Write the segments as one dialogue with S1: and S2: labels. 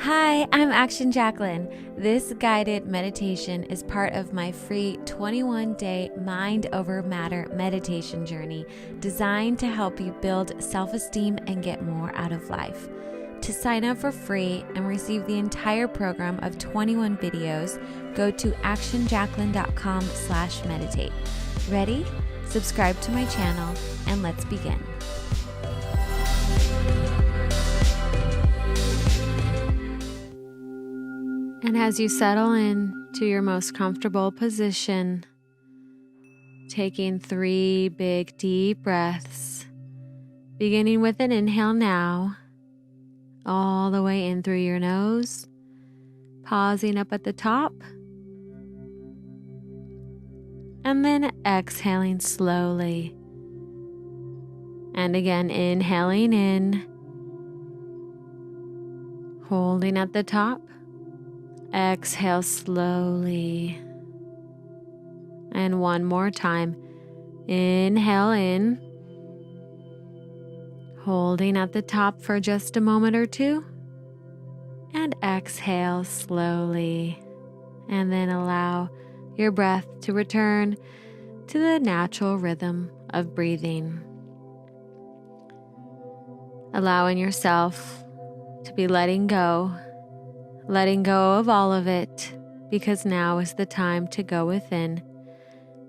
S1: Hi, I'm Action Jacqueline. This guided meditation is part of my free 21-day Mind Over Matter meditation journey designed to help you build self-esteem and get more out of life. To sign up for free and receive the entire program of 21 videos, go to actionjacqueline.com/meditate. Ready? Subscribe to my channel and let's begin. And as you settle in to your most comfortable position, taking 3 big deep breaths, beginning with an inhale now, all the way in through your nose, pausing up at the top, and then exhaling slowly. And again, inhaling in, holding at the top. Exhale slowly. And one more time. Inhale in. Holding at the top for just a moment or two. And exhale slowly. And then allow your breath to return to the natural rhythm of breathing. Allowing yourself to be letting go of all of it, because now is the time to go within.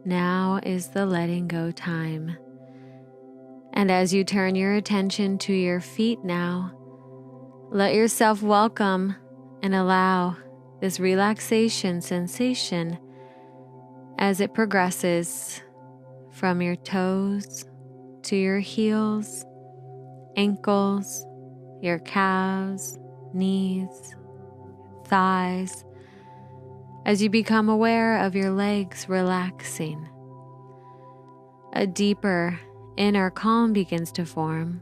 S1: Now is the letting go time. And as you turn your attention to your feet now, let yourself welcome and allow this relaxation sensation as it progresses from your toes to your heels, ankles, your calves, knees, thighs, as you become aware of your legs relaxing. A deeper inner calm begins to form,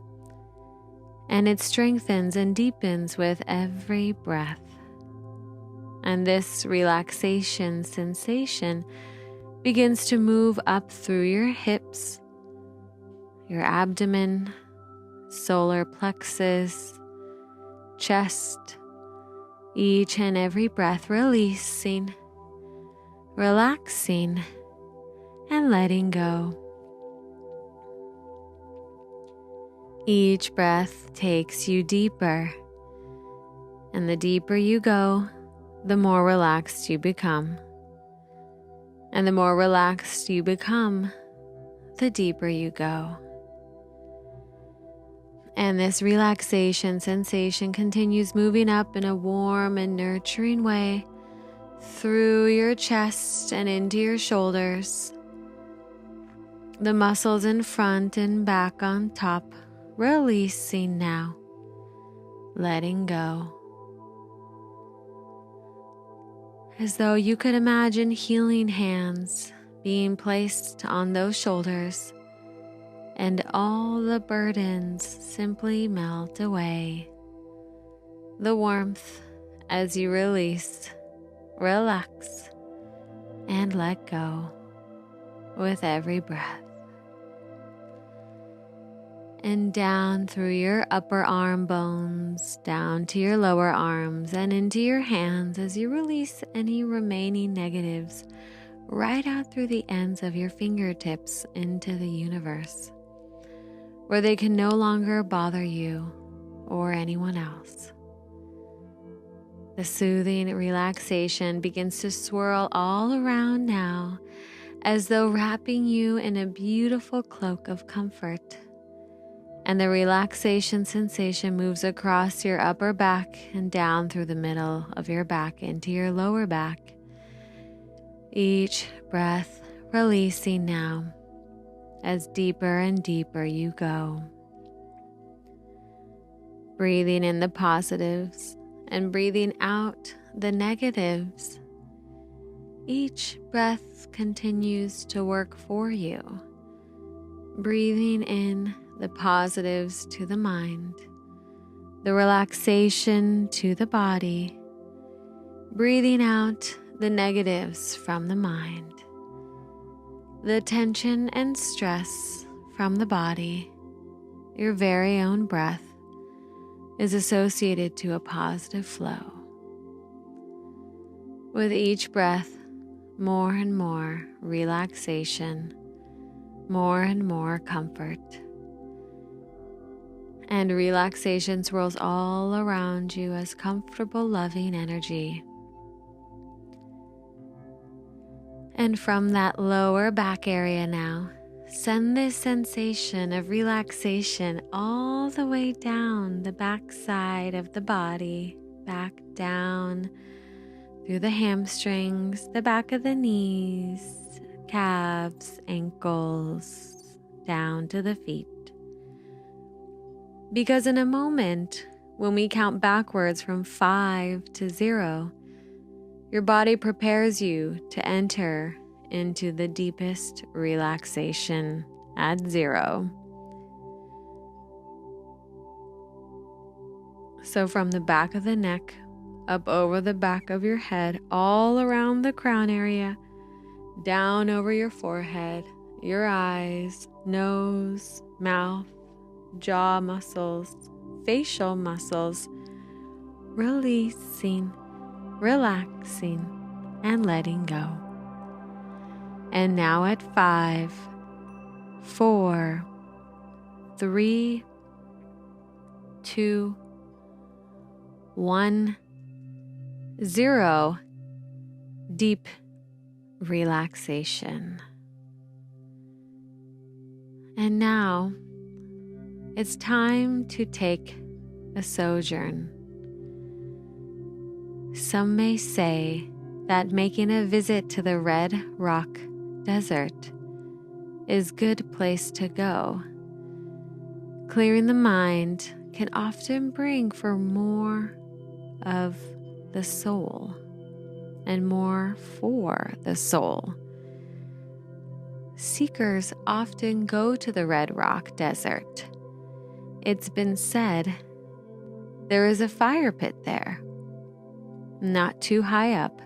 S1: and it strengthens and deepens with every breath. And this relaxation sensation begins to move up through your hips, your abdomen, solar plexus, chest, each and every breath releasing, relaxing, and letting go. Each breath takes you deeper, and the deeper you go, the more relaxed you become. And the more relaxed you become, the deeper you go. And this relaxation sensation continues moving up in a warm and nurturing way through your chest and into your shoulders. The muscles in front and back on top, releasing now, letting go. As though you could imagine healing hands being placed on those shoulders, and all the burdens simply melt away. The warmth as you release, relax, and let go with every breath. And down through your upper arm bones, down to your lower arms, and into your hands as you release any remaining negatives right out through the ends of your fingertips into the universe, where they can no longer bother you or anyone else. The soothing relaxation begins to swirl all around now, as though wrapping you in a beautiful cloak of comfort. And the relaxation sensation moves across your upper back and down through the middle of your back into your lower back. Each breath releasing now, as deeper and deeper you go. Breathing in the positives and breathing out the negatives. Each breath continues to work for you. Breathing in the positives to the mind, the relaxation to the body. Breathing out the negatives from the mind, the tension and stress from the body, your very own breath, is associated to a positive flow. With each breath, more and more relaxation, more and more comfort. And relaxation swirls all around you as comfortable, loving energy. And from that lower back area now, send this sensation of relaxation all the way down the back side of the body, back down through the hamstrings, the back of the knees, calves, ankles, down to the feet. Because in a moment, when we count backwards from 5 to 0, your body prepares you to enter into the deepest relaxation at 0. So from the back of the neck, up over the back of your head, all around the crown area, down over your forehead, your eyes, nose, mouth, jaw muscles, facial muscles, releasing, relaxing, and letting go. And now at 5, 4, 3, 2, 1, 0, deep relaxation. And now it's time to take a sojourn. Some may say that making a visit to the Red Rock Desert is a good place to go. Clearing the mind can often bring for more of the soul and more for the soul. Seekers often go to the Red Rock Desert. It's been said there is a fire pit there, not too high up,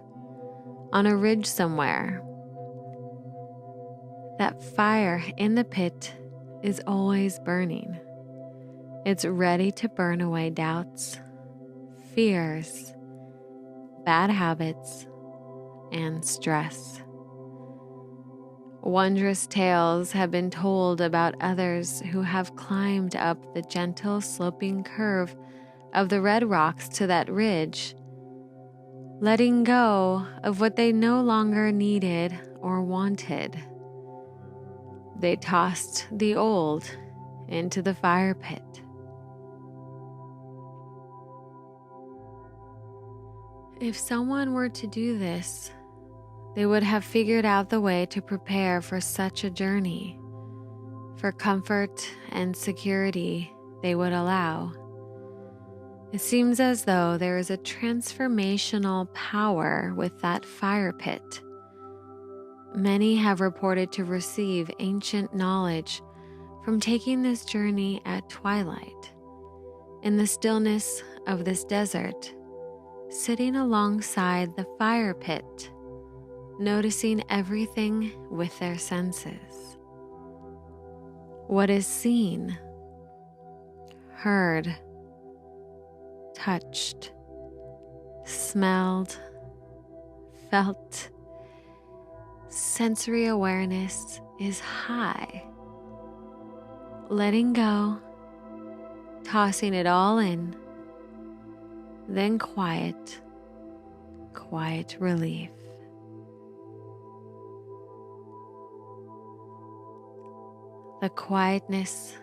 S1: on a ridge somewhere. That fire in the pit is always burning. It's ready to burn away doubts, fears, bad habits, and stress. Wondrous tales have been told about others who have climbed up the gentle sloping curve of the red rocks to that ridge, letting go of what they no longer needed or wanted. They tossed the old into the fire pit. If someone were to do this, they would have figured out the way to prepare for such a journey. For comfort and security, they would allow. It seems as though there is a transformational power with that fire pit. Many have reported to receive ancient knowledge from taking this journey at twilight, in the stillness of this desert, sitting alongside the fire pit, noticing everything with their senses. What is seen, heard, touched, smelled, felt, sensory awareness is high. Letting go, tossing it all in, then quiet relief. The quietness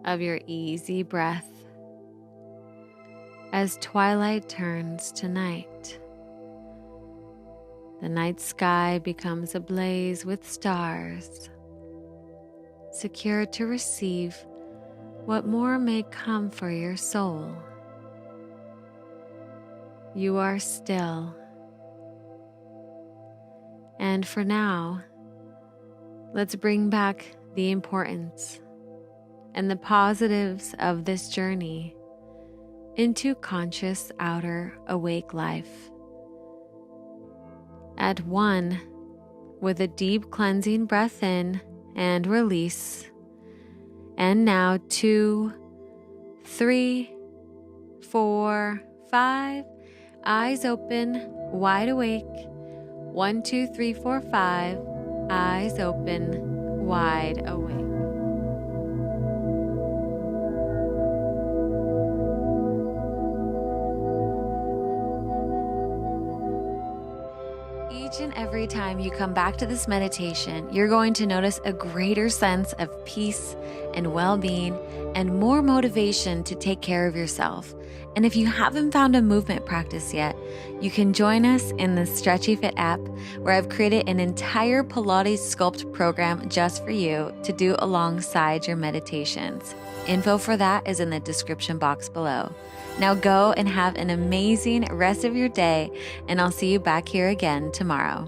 S1: of your easy breath as twilight turns to night. The night sky becomes ablaze with stars, secure to receive what more may come for your soul. You are still. And for now, let's bring back the importance and the positives of this journey into conscious outer awake life. At 1, with a deep cleansing breath in and release. And now 2, 3, 4, 5. Eyes open, wide awake. 1, 2, 3, 4, 5. Eyes open, wide awake. Each and every time you come back to this meditation, you're going to notice a greater sense of peace and well-being and more motivation to take care of yourself. And if you haven't found a movement practice yet, you can join us in the Stretchy Fit app, where I've created an entire Pilates Sculpt program just for you to do alongside your meditations. Info for that is in the description box below. Now go and have an amazing rest of your day, and I'll see you back here again tomorrow.